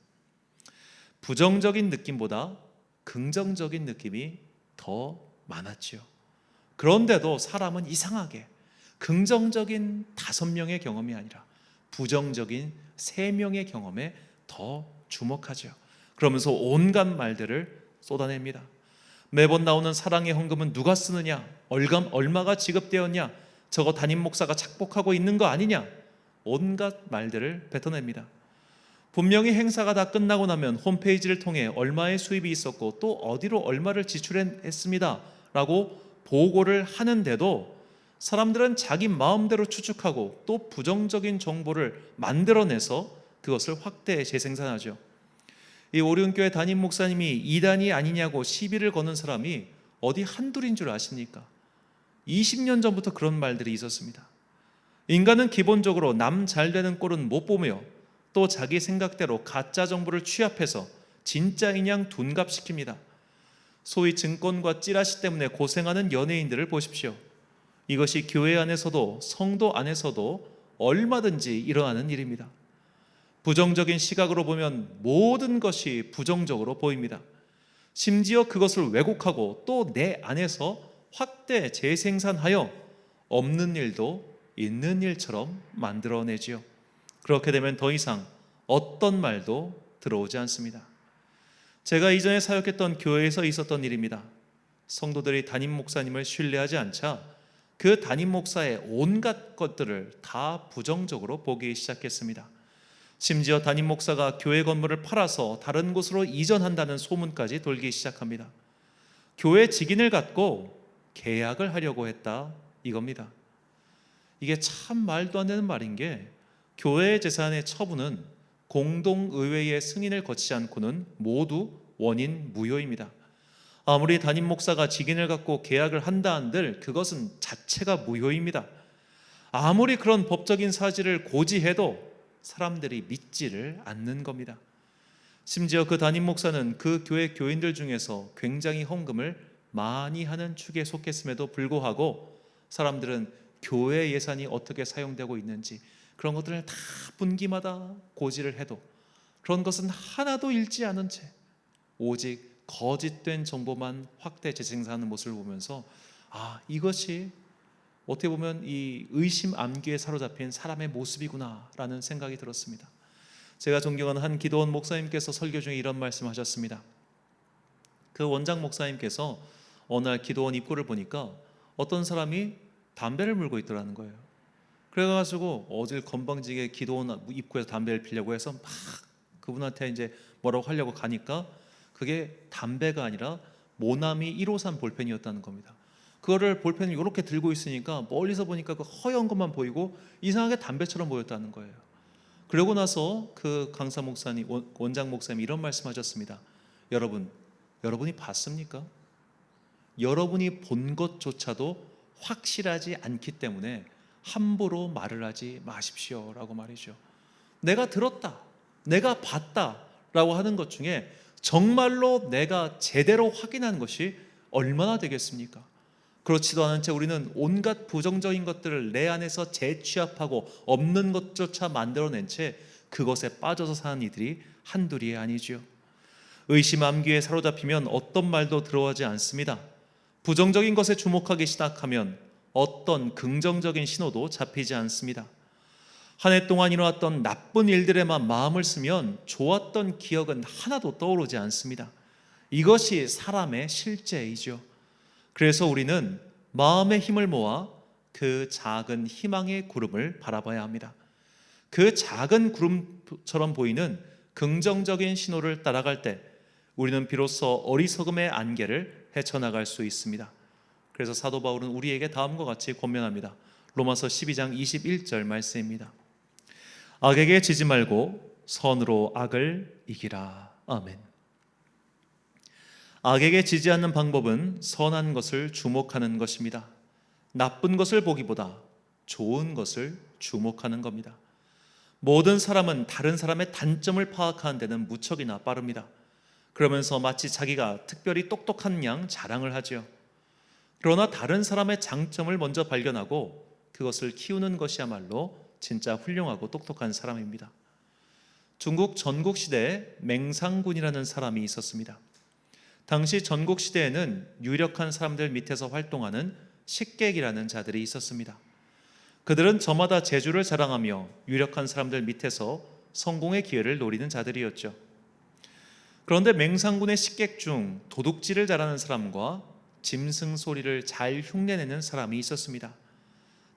부정적인 느낌보다 긍정적인 느낌이 더 많았지요. 그런데도 사람은 이상하게 긍정적인 5명의 경험이 아니라 부정적인 3명의 경험에 더 주목하죠. 그러면서 온갖 말들을 쏟아냅니다. 매번 나오는 사랑의 헌금은 누가 쓰느냐, 얼마가 지급되었냐, 저거 담임 목사가 착복하고 있는 거 아니냐, 온갖 말들을 뱉어냅니다. 분명히 행사가 다 끝나고 나면 홈페이지를 통해 얼마의 수입이 있었고 또 어디로 얼마를 지출했습니다 라고 보고를 하는데도 사람들은 자기 마음대로 추측하고 또 부정적인 정보를 만들어내서 그것을 확대 재생산하죠. 이 오륜교회 담임 목사님이 이단이 아니냐고 시비를 거는 사람이 어디 한둘인 줄 아십니까? 20년 전부터 그런 말들이 있었습니다. 인간은 기본적으로 남 잘되는 꼴은 못 보며 또 자기 생각대로 가짜 정보를 취합해서 진짜인 양 둔갑시킵니다. 소위 증권과 찌라시 때문에 고생하는 연예인들을 보십시오. 이것이 교회 안에서도 성도 안에서도 얼마든지 일어나는 일입니다. 부정적인 시각으로 보면 모든 것이 부정적으로 보입니다. 심지어 그것을 왜곡하고 또 내 안에서 확대 재생산하여 없는 일도 있는 일처럼 만들어내지요. 그렇게 되면 더 이상 어떤 말도 들어오지 않습니다. 제가 이전에 사역했던 교회에서 있었던 일입니다. 성도들이 담임 목사님을 신뢰하지 않자 그 담임 목사의 온갖 것들을 다 부정적으로 보기 시작했습니다. 심지어 담임 목사가 교회 건물을 팔아서 다른 곳으로 이전한다는 소문까지 돌기 시작합니다. 교회 직인을 갖고 계약을 하려고 했다 이겁니다. 이게 참 말도 안 되는 말인 게 교회의 재산의 처분은 공동의회의 승인을 거치지 않고는 모두 원인 무효입니다. 아무리 담임 목사가 직인을 갖고 계약을 한다 한들 그것은 자체가 무효입니다. 아무리 그런 법적인 사실을 고지해도 사람들이 믿지를 않는 겁니다. 심지어 그 담임 목사는 그 교회 교인들 중에서 굉장히 헌금을 많이 하는 축에 속했음에도 불구하고 사람들은 교회 예산이 어떻게 사용되고 있는지 그런 것들을 다 분기마다 고지를 해도 그런 것은 하나도 읽지 않은 채 오직 거짓된 정보만 확대 재생산하는 모습을 보면서 이것이 어떻게 보면 이 의심 암기에 사로잡힌 사람의 모습이구나라는 생각이 들었습니다. 제가 존경하는 한 기도원 목사님께서 설교 중에 이런 말씀하셨습니다. 그 원장 목사님께서 어느 날 기도원 입구를 보니까 어떤 사람이 담배를 물고 있더라는 거예요. 그래가지고 어딜 건방지게 기도원 입구에서 담배를 피려고 해서 막 그분한테 이제 뭐라고 하려고 가니까 그게 담배가 아니라 모나미 153 볼펜이었다는 겁니다. 그거를 볼펜을 이렇게 들고 있으니까 멀리서 보니까 그 허연 것만 보이고 이상하게 담배처럼 보였다는 거예요. 그러고 나서 그 강사 목사님, 원장 목사님이 이런 말씀하셨습니다. 여러분이 봤습니까? 여러분이 본 것조차도 확실하지 않기 때문에 함부로 말을 하지 마십시오라고 말이죠. 내가 들었다, 내가 봤다 라고 하는 것 중에 정말로 내가 제대로 확인한 것이 얼마나 되겠습니까? 그렇지도 않은 채 우리는 온갖 부정적인 것들을 내 안에서 재취합하고 없는 것조차 만들어낸 채 그것에 빠져서 사는 이들이 한둘이 아니지요. 의심 암기에 사로잡히면 어떤 말도 들어오지 않습니다. 부정적인 것에 주목하기 시작하면 어떤 긍정적인 신호도 잡히지 않습니다. 한 해 동안 일어났던 나쁜 일들에만 마음을 쓰면 좋았던 기억은 하나도 떠오르지 않습니다. 이것이 사람의 실제이죠. 그래서 우리는 마음의 힘을 모아 그 작은 희망의 구름을 바라봐야 합니다. 그 작은 구름처럼 보이는 긍정적인 신호를 따라갈 때 우리는 비로소 어리석음의 안개를 헤쳐나갈 수 있습니다. 그래서 사도 바울은 우리에게 다음과 같이 권면합니다. 로마서 12장 21절 말씀입니다. 악에게 지지 말고 선으로 악을 이기라. 아멘. 악에게 지지 않는 방법은 선한 것을 주목하는 것입니다. 나쁜 것을 보기보다 좋은 것을 주목하는 겁니다. 모든 사람은 다른 사람의 단점을 파악하는 데는 무척이나 빠릅니다. 그러면서 마치 자기가 특별히 똑똑한 양 자랑을 하지요. 그러나 다른 사람의 장점을 먼저 발견하고 그것을 키우는 것이야말로 진짜 훌륭하고 똑똑한 사람입니다. 중국 전국시대에 맹상군이라는 사람이 있었습니다. 당시 전국시대에는 유력한 사람들 밑에서 활동하는 식객이라는 자들이 있었습니다. 그들은 저마다 재주를 자랑하며 유력한 사람들 밑에서 성공의 기회를 노리는 자들이었죠. 그런데 맹상군의 식객 중 도둑질을 잘하는 사람과 짐승 소리를 잘 흉내내는 사람이 있었습니다.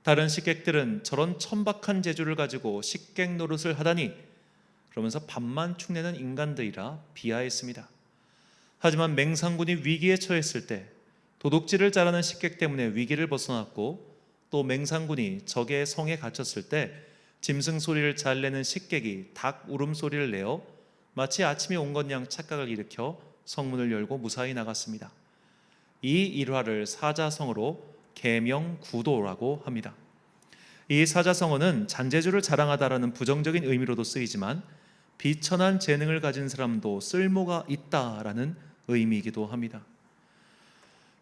다른 식객들은 저런 천박한 재주를 가지고 식객 노릇을 하다니 그러면서 밥만 축내는 인간들이라 비하했습니다. 하지만 맹상군이 위기에 처했을 때 도둑질을 잘하는 식객 때문에 위기를 벗어났고 또 맹상군이 적의 성에 갇혔을 때 짐승 소리를 잘 내는 식객이 닭 울음소리를 내어 마치 아침에 온 것 양 착각을 일으켜 성문을 열고 무사히 나갔습니다. 이 일화를 사자성어로 계명구도라고 합니다. 이 사자성어는 잔재주를 자랑하다라는 부정적인 의미로도 쓰이지만 비천한 재능을 가진 사람도 쓸모가 있다라는 의미이기도 합니다.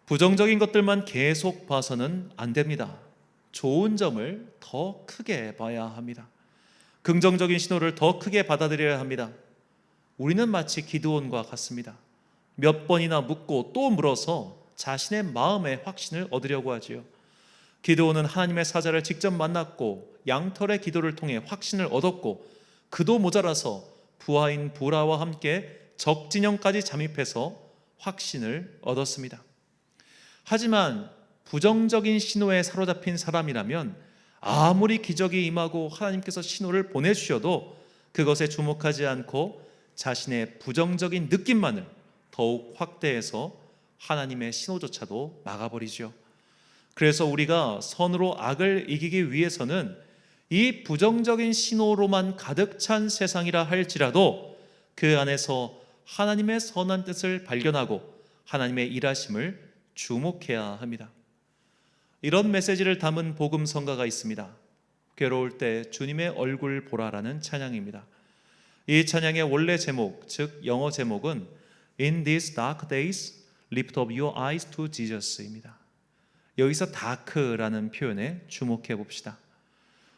부정적인 것들만 계속 봐서는 안 됩니다. 좋은 점을 더 크게 봐야 합니다. 긍정적인 신호를 더 크게 받아들여야 합니다. 우리는 마치 기드온과 같습니다. 몇 번이나 묻고 또 물어서 자신의 마음의 확신을 얻으려고 하지요. 기드온은 하나님의 사자를 직접 만났고 양털의 기도를 통해 확신을 얻었고 그도 모자라서 부하인 부라와 함께 적진영까지 잠입해서 확신을 얻었습니다. 하지만 부정적인 신호에 사로잡힌 사람이라면 아무리 기적이 임하고 하나님께서 신호를 보내주셔도 그것에 주목하지 않고 자신의 부정적인 느낌만을 더욱 확대해서 하나님의 신호조차도 막아버리죠. 그래서 우리가 선으로 악을 이기기 위해서는 이 부정적인 신호로만 가득 찬 세상이라 할지라도 그 안에서 하나님의 선한 뜻을 발견하고 하나님의 일하심을 주목해야 합니다. 이런 메시지를 담은 복음 성가가 있습니다. 괴로울 때 주님의 얼굴 보라라는 찬양입니다. 이 찬양의 원래 제목, 즉 영어 제목은 In these dark days, lift up your eyes to Jesus입니다. 여기서 다크라는 표현에 주목해 봅시다.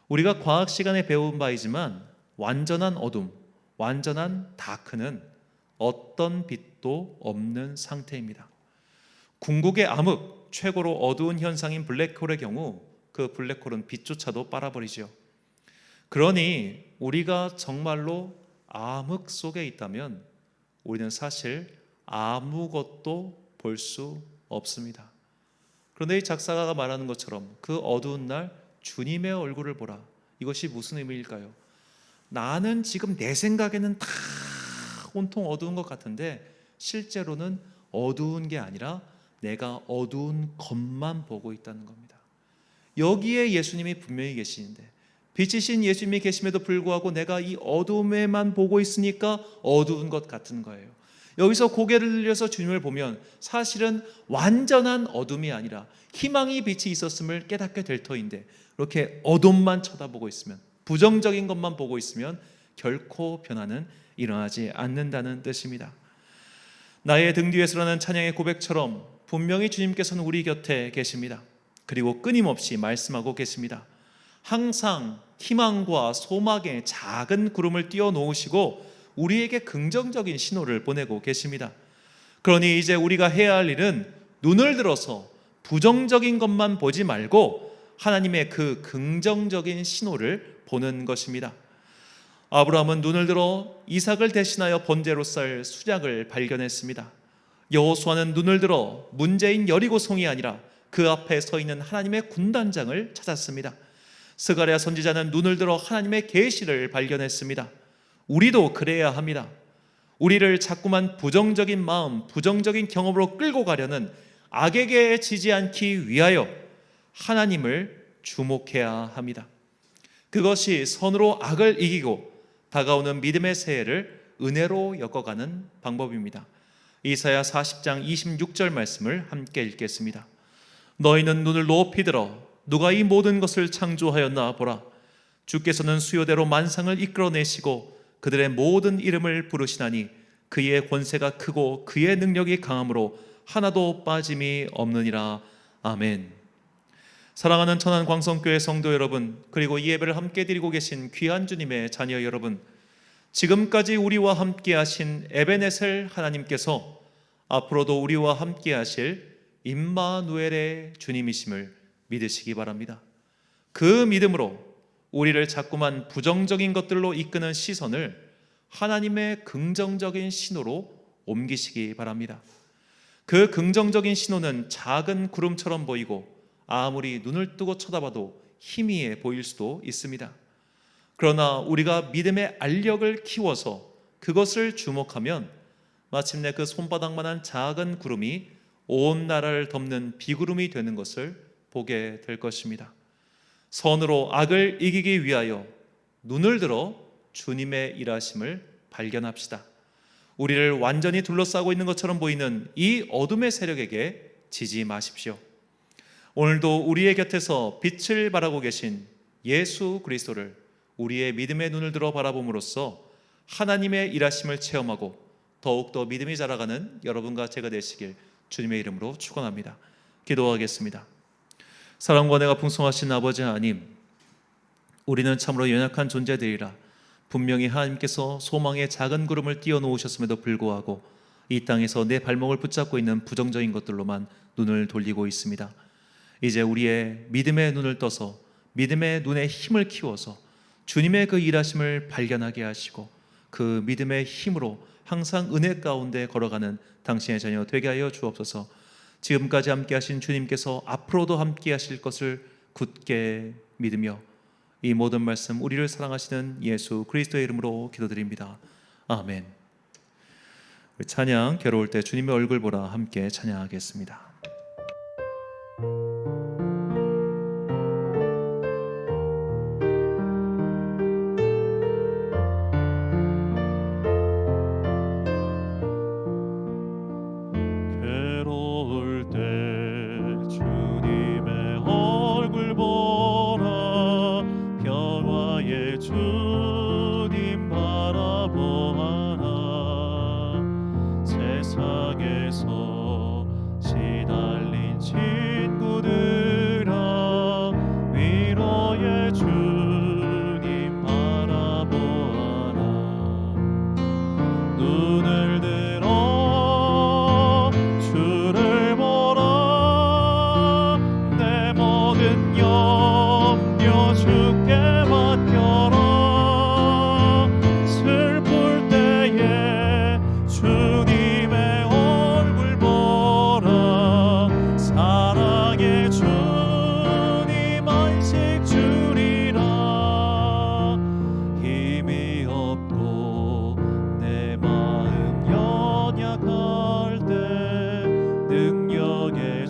우리가 과학 시간에 배운 바이지만 완전한 어둠, 완전한 다크는 어떤 빛도 없는 상태입니다. 궁극의 암흑, 최고로 어두운 현상인 블랙홀의 경우 그 블랙홀은 빛조차도 빨아버리죠. 그러니 우리가 정말로 암흑 속에 있다면 우리는 사실 아무것도 볼 수 없습니다. 그런데 이 작사가가 말하는 것처럼 그 어두운 날 주님의 얼굴을 보라. 이것이 무슨 의미일까요? 나는 지금 내 생각에는 다 온통 어두운 것 같은데 실제로는 어두운 게 아니라 내가 어두운 것만 보고 있다는 겁니다. 여기에 예수님이 분명히 계시는데 빛이신 예수님이 계심에도 불구하고 내가 이 어둠에만 보고 있으니까 어두운 것 같은 거예요. 여기서 고개를 들려서 주님을 보면 사실은 완전한 어둠이 아니라 희망의 빛이 있었음을 깨닫게 될 터인데 이렇게 어둠만 쳐다보고 있으면, 부정적인 것만 보고 있으면 결코 변화는 일어나지 않는다는 뜻입니다. 나의 등 뒤에서라는 찬양의 고백처럼 분명히 주님께서는 우리 곁에 계십니다. 그리고 끊임없이 말씀하고 계십니다. 항상 희망과 소망의 작은 구름을 띄워 놓으시고 우리에게 긍정적인 신호를 보내고 계십니다. 그러니 이제 우리가 해야 할 일은 눈을 들어서 부정적인 것만 보지 말고 하나님의 그 긍정적인 신호를 보는 것입니다. 아브라함은 눈을 들어 이삭을 대신하여 번제로 쌀 수작을 발견했습니다. 여호수아는 눈을 들어 문제인 여리고성이 아니라 그 앞에 서 있는 하나님의 군단장을 찾았습니다. 스가랴 선지자는 눈을 들어 하나님의 계시를 발견했습니다. 우리도 그래야 합니다. 우리를 자꾸만 부정적인 마음, 부정적인 경험으로 끌고 가려는 악에게 지지 않기 위하여 하나님을 주목해야 합니다. 그것이 선으로 악을 이기고 다가오는 믿음의 새해를 은혜로 엮어가는 방법입니다. 이사야 40장 26절 말씀을 함께 읽겠습니다. 너희는 눈을 높이 들어 누가 이 모든 것을 창조하였나 보라. 주께서는 수요대로 만상을 이끌어내시고 그들의 모든 이름을 부르시나니 그의 권세가 크고 그의 능력이 강함으로 하나도 빠짐이 없느니라. 아멘. 사랑하는 천안 광성교회 성도 여러분, 그리고 이 예배를 함께 드리고 계신 귀한 주님의 자녀 여러분, 지금까지 우리와 함께 하신 에베네셀 하나님께서 앞으로도 우리와 함께 하실 임마누엘의 주님이심을 믿으시기 바랍니다. 그 믿음으로 우리를 자꾸만 부정적인 것들로 이끄는 시선을 하나님의 긍정적인 신호로 옮기시기 바랍니다. 그 긍정적인 신호는 작은 구름처럼 보이고 아무리 눈을 뜨고 쳐다봐도 희미해 보일 수도 있습니다. 그러나 우리가 믿음의 알력을 키워서 그것을 주목하면 마침내 그 손바닥만한 작은 구름이 온 나라를 덮는 비구름이 되는 것을 보게 될 것입니다. 선으로 악을 이기기 위하여 눈을 들어 주님의 일하심을 발견합시다. 우리를 완전히 둘러싸고 있는 것처럼 보이는 이 어둠의 세력에게 지지 마십시오. 오늘도 우리의 곁에서 빛을 발하고 계신 예수 그리스도를 우리의 믿음의 눈을 들어 바라봄으로써 하나님의 일하심을 체험하고 더욱더 믿음이 자라가는 여러분과 제가 되시길 주님의 이름으로 축원합니다. 기도하겠습니다. 사랑과 은혜가 풍성하신 아버지 하나님, 우리는 참으로 연약한 존재들이라 분명히 하나님께서 소망의 작은 구름을 띄워 놓으셨음에도 불구하고 이 땅에서 내 발목을 붙잡고 있는 부정적인 것들로만 눈을 돌리고 있습니다. 이제 우리의 믿음의 눈을 떠서 믿음의 눈에 힘을 키워서 주님의 그 일하심을 발견하게 하시고 그 믿음의 힘으로 항상 은혜 가운데 걸어가는 당신의 자녀 되게 하여 주옵소서. 지금까지 함께 하신 주님께서 앞으로도 함께 하실 것을 굳게 믿으며 이 모든 말씀 우리를 사랑하시는 예수 그리스도의 이름으로 기도드립니다. 아멘. 우리 찬양 괴로울 때 주님의 얼굴 보라 함께 찬양하겠습니다.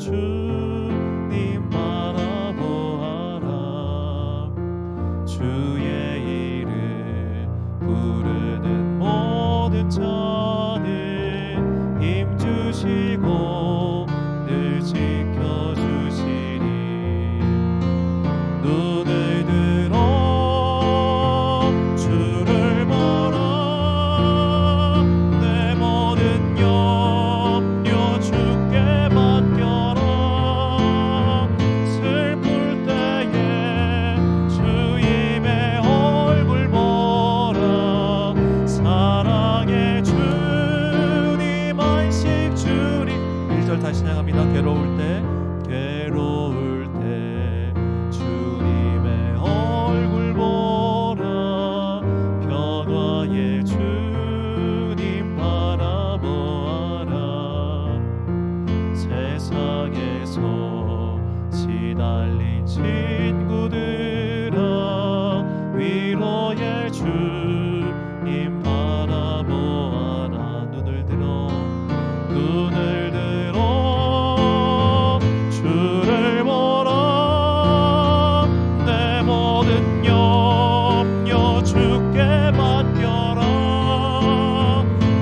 주님 바라보아라. 주의 이름 부르는 모든 자는 힘주시고 늘 지켜주시리. 눈을 들어 주를 보라. 내 모든 염려 주께 맡겨라. 슬플 때에 주님의 얼굴 보라. 사랑의 주님 안식 주리. 1절 다시 찬양합니다. 괴로울 때 주님의 얼굴 보라. 평화의 주님 바라보아라. 세상에서 시달린 친구들아 위로의 주님 바라보아라. 눈을 들어 주를 보라. 내 모든 염려 주께 맡겨라.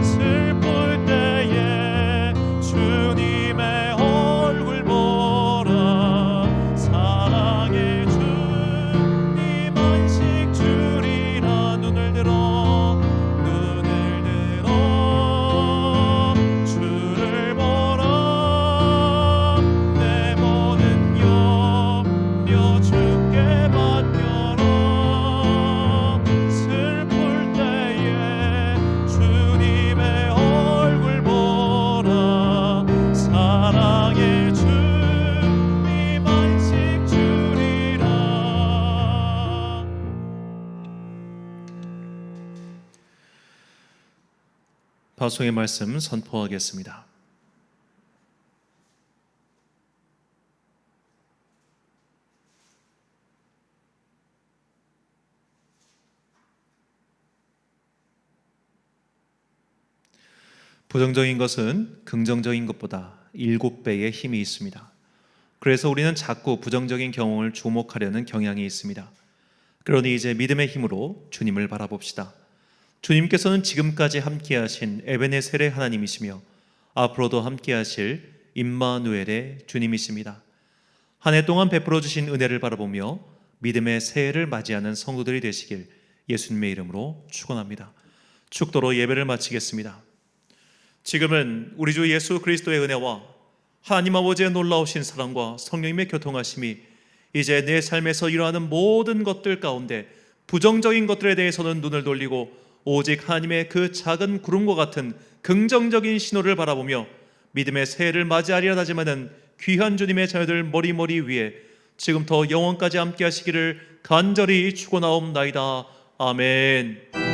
슬플 때에 주님의 얼굴 보라. 사랑의 주님 안식 주리라. 눈을 들어 주를 보라. 내 모든 염려 주께 맡겨라. 슬플 때에 주님의 얼굴 보라. 사랑의 주님 안식 주리라. 파송의 말씀 선포하겠습니다. 부정적인 것은 긍정적인 것보다 7배의 힘이 있습니다. 그래서 우리는 자꾸 부정적인 경험을 주목하려는 경향이 있습니다. 그러니 이제 믿음의 힘으로 주님을 바라봅시다. 주님께서는 지금까지 함께하신 에베네셀의 하나님이시며 앞으로도 함께하실 임마누엘의 주님이십니다. 한 해 동안 베풀어 주신 은혜를 바라보며 믿음의 새해를 맞이하는 성도들이 되시길 예수님의 이름으로 축원합니다. 축도로 예배를 마치겠습니다. 지금은 우리 주 예수 그리스도의 은혜와 하나님 아버지의 놀라우신 사랑과 성령님의 교통하심이 이제 내 삶에서 일어나는 모든 것들 가운데 부정적인 것들에 대해서는 눈을 돌리고 오직 하나님의 그 작은 구름과 같은 긍정적인 신호를 바라보며 믿음의 새해를 맞이하리라 다짐하는 귀한 주님의 자녀들 머리 위에 지금부터 영원까지 함께 하시기를 간절히 축원하옵나이다. 아멘.